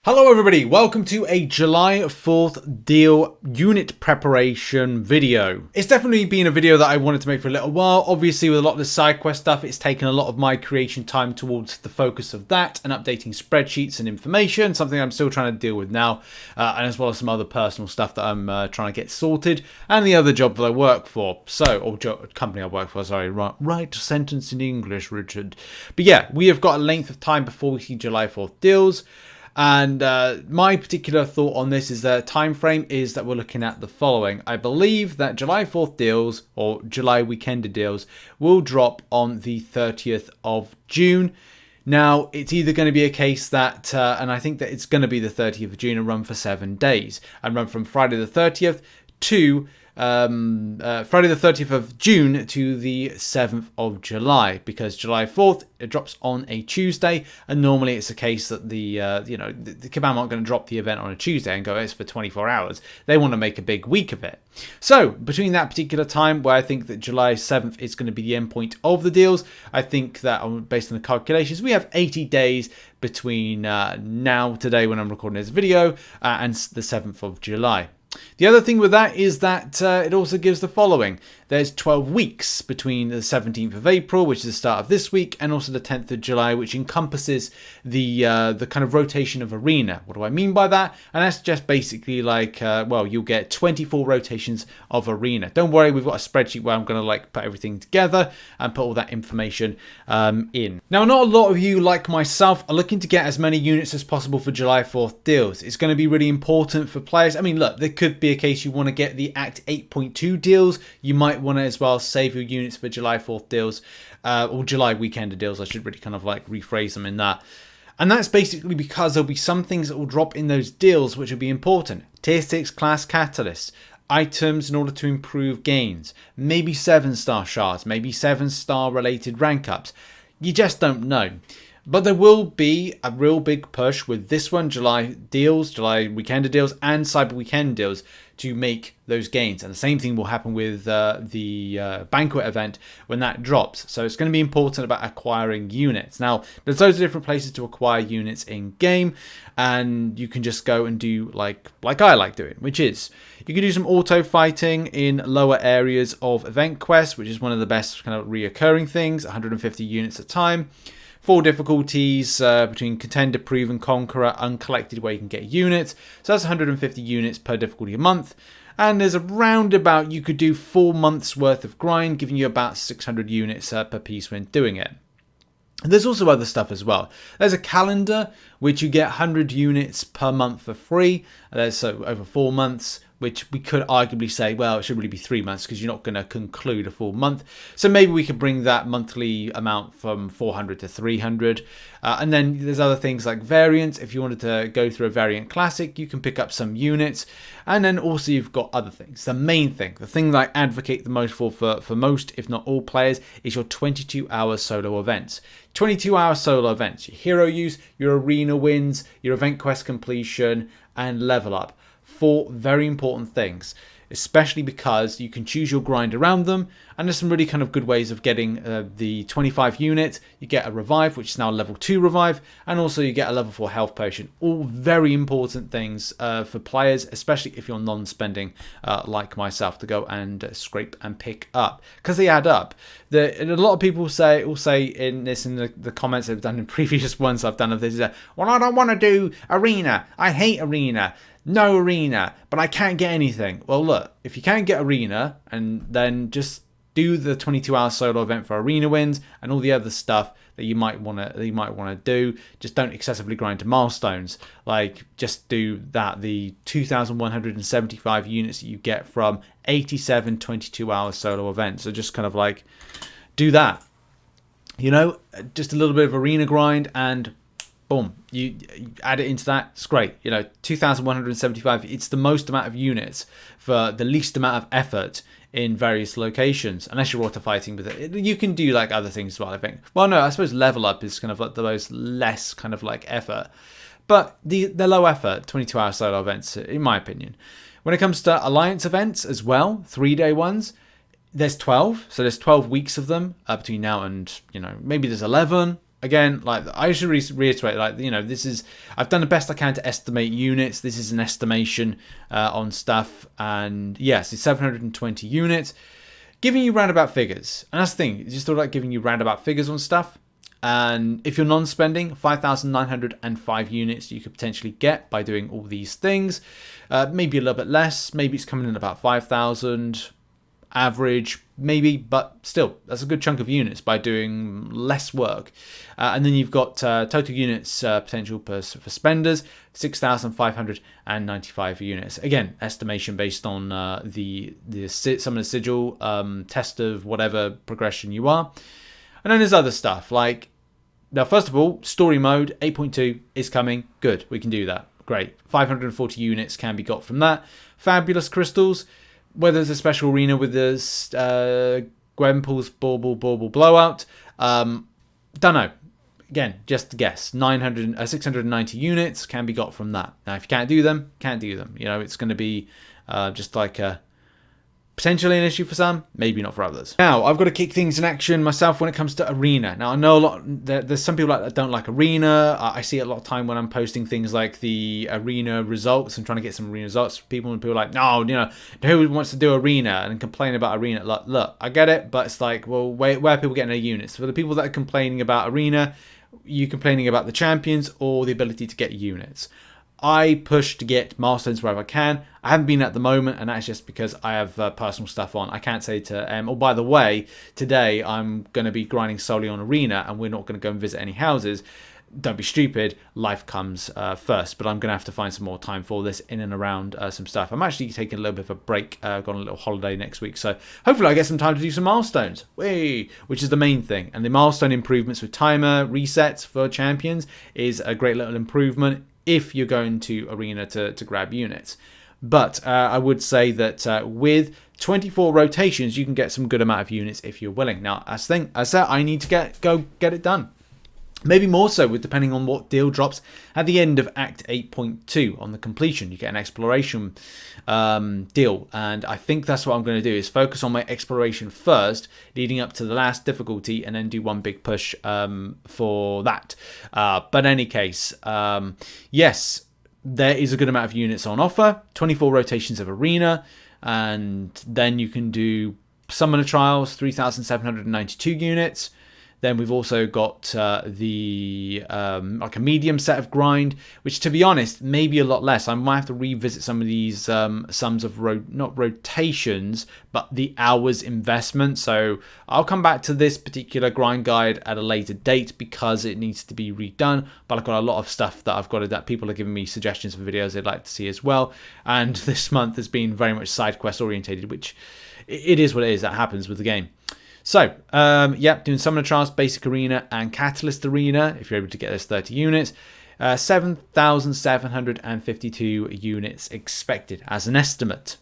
Hello everybody, welcome to a July 4th deal unit preparation video. It's definitely been a video that I wanted to make for a little while. Obviously with a lot of the side quest stuff, it's taken a lot of my creation time towards the focus of that and updating spreadsheets and information, something I'm still trying to deal with now, and as well as some other personal stuff that I'm trying to get sorted, and the other job that I work for, company I work for, sorry, right sentence in English, Richard. But yeah, we have got a length of time before we see July 4th deals. And my particular thought on this is that time frame is that we're looking at the following. I believe that July 4th deals or July weekender deals will drop on the 30th of June. Now, it's either going to be a case that, and I think that it's going to be the 30th of June and run for 7 days and run from Friday the 30th to Friday the 30th of June to the 7th of July, because July 4th it drops on a Tuesday, and normally it's a case that the Kabam aren't going to drop the event on a Tuesday and go, it's for 24 hours. They want to make a big week of it. So between that particular time, where I think that July 7th is going to be the end point of the deals, I think that based on the calculations, we have 80 days between today when I'm recording this video, and the 7th of July. The other thing with that is that it also gives the following. There's 12 weeks between the 17th of April, which is the start of this week, and also the 10th of July, which encompasses the kind of rotation of arena. What do I mean by that? And that's just basically like, you'll get 24 rotations of arena. Don't worry, we've got a spreadsheet where I'm going to put everything together and put all that information in. Now, not a lot of you, like myself, are looking to get as many units as possible for July 4th deals. It's going to be really important for players. I mean, look, there could be a case you want to get the Act 8.2 deals. You might want to as well save your units for July 4th deals, or July weekender deals. I should really kind of rephrase them in that. And that's basically because there'll be some things that will drop in those deals which will be important. Tier 6 class catalysts, items in order to improve gains, maybe 7-star shards, maybe 7-star related rank ups. You just don't know. But there will be a real big push with this one, July deals, July weekender deals, and Cyber Weekend deals to make those gains. And the same thing will happen with the banquet event when that drops. So it's going to be important about acquiring units. Now, there's loads of different places to acquire units in game, and you can just go and do like I like doing, which is you can do some auto fighting in lower areas of event quests, which is one of the best kind of reoccurring things, 150 units at a time. 4 difficulties between Contender, Proven, Conqueror, Uncollected, where you can get units. So that's 150 units per difficulty a month. And there's you could do 4 months worth of grind, giving you about 600 units per piece when doing it. There's also other stuff as well. There's a calendar, which you get 100 units per month for free. There's over 4 months, which we could arguably say, well, it should really be 3 months because you're not going to conclude a full month. So maybe we could bring that monthly amount from 400 to 300. And then there's other things like variants. If you wanted to go through a variant classic, you can pick up some units. And then also you've got other things. The main thing, the thing that I advocate the most for most, if not all players, is your 22-hour solo events. 22-hour solo events. Your hero use, your arena wins, your event quest completion, and level up. 4 very important things, especially because you can choose your grind around them, and there's some really kind of good ways of getting the 25 unit. You get a revive, which is now a level 2 revive, and also you get a level 4 health potion. All very important things for players, especially if you're non-spending like myself, to go and scrape and pick up, because they add up. A lot of people will say in the comments I've done in previous ones I've done of this, well, I don't want to do arena. I hate arena. No arena, but I can't get anything. Well, look, if you can't get arena, and then just do the 22-hour solo event for arena wins and all the other stuff that you might want to do. Just don't excessively grind to milestones. Just do that. The 2,175 units that you get from 87 22-hour solo events. So just kind of do that. Just a little bit of arena grind and boom, you add it into that, it's great. 2,175, it's the most amount of units for the least amount of effort in various locations, unless you're auto fighting with it. You can do other things as well, I think. Well, no, I suppose level up is kind of the most less kind of effort. But the low effort 22-hour solo events, in my opinion. When it comes to alliance events as well, 3-day ones, there's 12. So there's 12 weeks of them between now and, maybe there's 11. Again, like I should reiterate, like, you know, this is, I've done the best I can to estimate units. This is an estimation on stuff, and yes, it's 720 units, giving you roundabout figures. And that's the thing, it's just all like giving you roundabout figures on stuff. And if you're non-spending, 5,905 units you could potentially get by doing all these things. Maybe a little bit less. Maybe it's coming in about 5,000 average, maybe, but still, that's a good chunk of units by doing less work. And then you've got total units potential for spenders, 6,595 units. Again, estimation based on some of the sigil test of whatever progression you are. And then there's other stuff like, now first of all, story mode 8.2 is coming. Good, we can do that. Great. 540 units can be got from that. Fabulous crystals. Whether there's a special arena with this Gwenpool's Bauble blowout, don't know. Again, just a guess. 690 units can be got from that. Now, if you can't do them, can't do them. You know, it's going to be just like a potentially an issue for some, maybe not for others. Now, I've got to kick things in action myself when it comes to arena. Now, I know there's some people that don't like arena. I see it a lot of time when I'm posting things like the arena results and trying to get some arena results. People are like, no, you know, who wants to do arena and complain about arena? Like, look, I get it, but it's like, well, where are people getting their units? For the people that are complaining about arena, you complaining about the champions or the ability to get units. I push to get milestones wherever I can. I haven't been at the moment, and that's just because I have personal stuff on. I can't say to oh, by the way, today I'm going to be grinding solely on arena, and we're not going to go and visit any houses. Don't be stupid. Life comes first, but I'm going to have to find some more time for this in and around some stuff. I'm actually taking a little bit of a break. Got a little holiday next week, so hopefully I get some time to do some milestones, which is the main thing. And the milestone improvements with timer resets for champions is a great little improvement if you're going to arena to grab units. But I would say that with 24 rotations, you can get some good amount of units if you're willing. Now, as I said, I need to go get it done. Maybe more so, with depending on what deal drops at the end of Act 8.2 on the completion. You get an exploration deal, and I think that's what I'm going to do, is focus on my exploration first, leading up to the last difficulty, and then do one big push for that. But in any case, yes, there is a good amount of units on offer, 24 rotations of arena, and then you can do Summoner Trials, 3,792 units. Then we've also got like a medium set of grind, which, to be honest, maybe a lot less. I might have to revisit some of these sums of not rotations, but the hours investment. So I'll come back to this particular grind guide at a later date because it needs to be redone. But I've got a lot of stuff that I've got that people are giving me suggestions for videos they'd like to see as well. And this month has been very much side quest orientated, which it is what it is. That happens with the game. So, doing Summoner Trials, Basic Arena, and Catalyst Arena, if you're able to get those 30 units. 7,752 units expected as an estimate.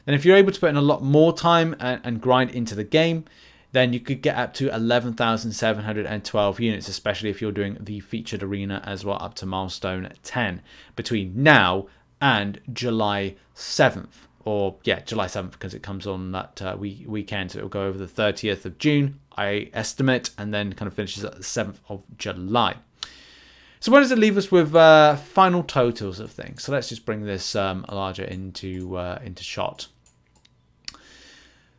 Then if you're able to put in a lot more time and grind into the game, then you could get up to 11,712 units, especially if you're doing the featured arena as well, up to milestone 10, between now and July 7th. Or, yeah, July 7th, because it comes on that weekend. So it'll go over the 30th of June, I estimate, and then kind of finishes at the 7th of July. So where does it leave us with final totals of things? So let's just bring this larger into shot.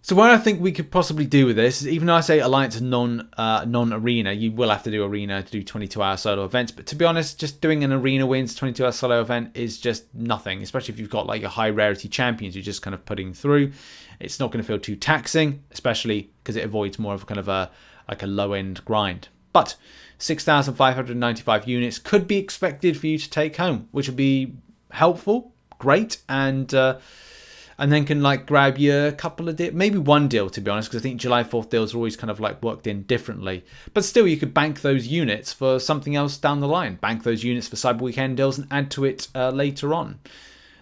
So what I think we could possibly do with this is, even though I say Alliance is non-arena, you will have to do arena to do 22-hour solo events. But to be honest, just doing an arena wins 22-hour solo event is just nothing, especially if you've got like your high rarity champions you're just kind of putting through. It's not going to feel too taxing, especially because it avoids more of a kind of a low-end grind. But 6,595 units could be expected for you to take home, which would be helpful, great, and then can like grab your couple of maybe one deal, to be honest, because I think July 4th deals are always kind of like worked in differently. But still, you could bank those units for something else down the line. Bank those units for Cyber Weekend deals and add to it later on.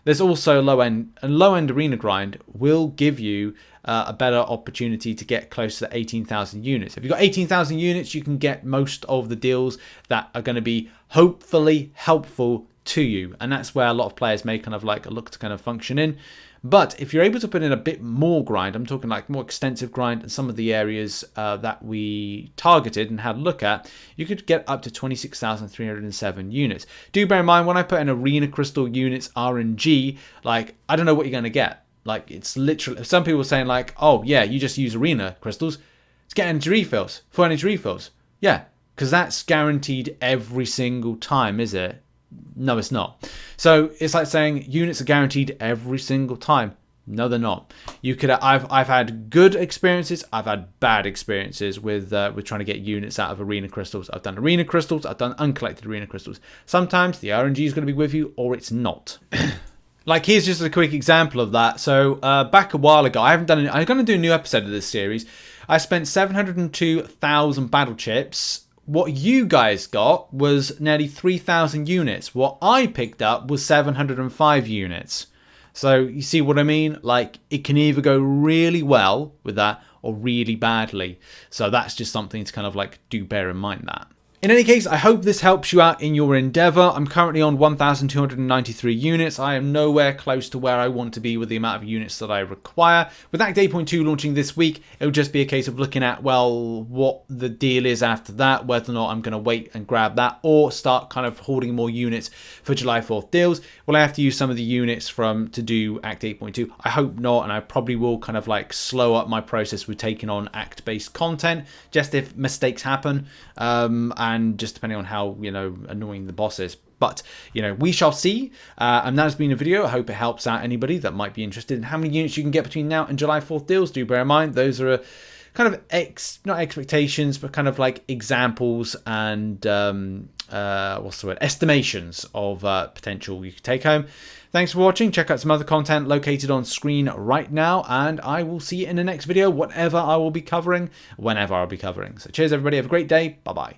There's also low-end arena grind will give you a better opportunity to get close to 18,000 units. If you've got 18,000 units, you can get most of the deals that are going to be hopefully helpful to you. And that's where a lot of players may kind of like look to kind of function in. But if you're able to put in a bit more grind, I'm talking like more extensive grind in some of the areas that we targeted and had a look at, you could get up to 26,307 units. Do bear in mind, when I put in arena crystal units RNG, like, I don't know what you're going to get. Like, it's literally, some people are saying like, oh yeah, you just use arena crystals. It's get energy refills, 4 energy refills. Yeah, because that's guaranteed every single time, is it? No, it's not. So it's like saying units are guaranteed every single time. No, they're not. You could. I've had good experiences. I've had bad experiences with trying to get units out of arena crystals. I've done arena crystals. I've done uncollected arena crystals. Sometimes the RNG is going to be with you, or it's not. Like, here's just a quick example of that. So back a while ago, I'm going to do a new episode of this series. I spent 702,000 battle chips. What you guys got was nearly 3,000 units. What I picked up was 705 units. So you see what I mean? Like, it can either go really well with that or really badly. So that's just something to kind of like do bear in mind that. In any case, I hope this helps you out in your endeavor. I'm currently on 1,293 units. I am nowhere close to where I want to be with the amount of units that I require. With Act 8.2 launching this week, it'll just be a case of looking at, well, what the deal is after that, whether or not I'm going to wait and grab that or start kind of hoarding more units for July 4th deals. Will I have to use some of the units to do Act 8.2? I hope not, and I probably will kind of like slow up my process with taking on Act-based content, just if mistakes happen. And just depending on how, you know, annoying the boss is. But, you know, we shall see. And that has been a video. I hope it helps out anybody that might be interested in how many units you can get between now and July 4th deals. Do bear in mind, those are kind of not expectations, but kind of like examples and what's the word? Estimations of potential you could take home. Thanks for watching. Check out some other content located on screen right now, and I will see you in the next video, whatever I will be covering, whenever I'll be covering. So cheers, everybody. Have a great day. Bye-bye.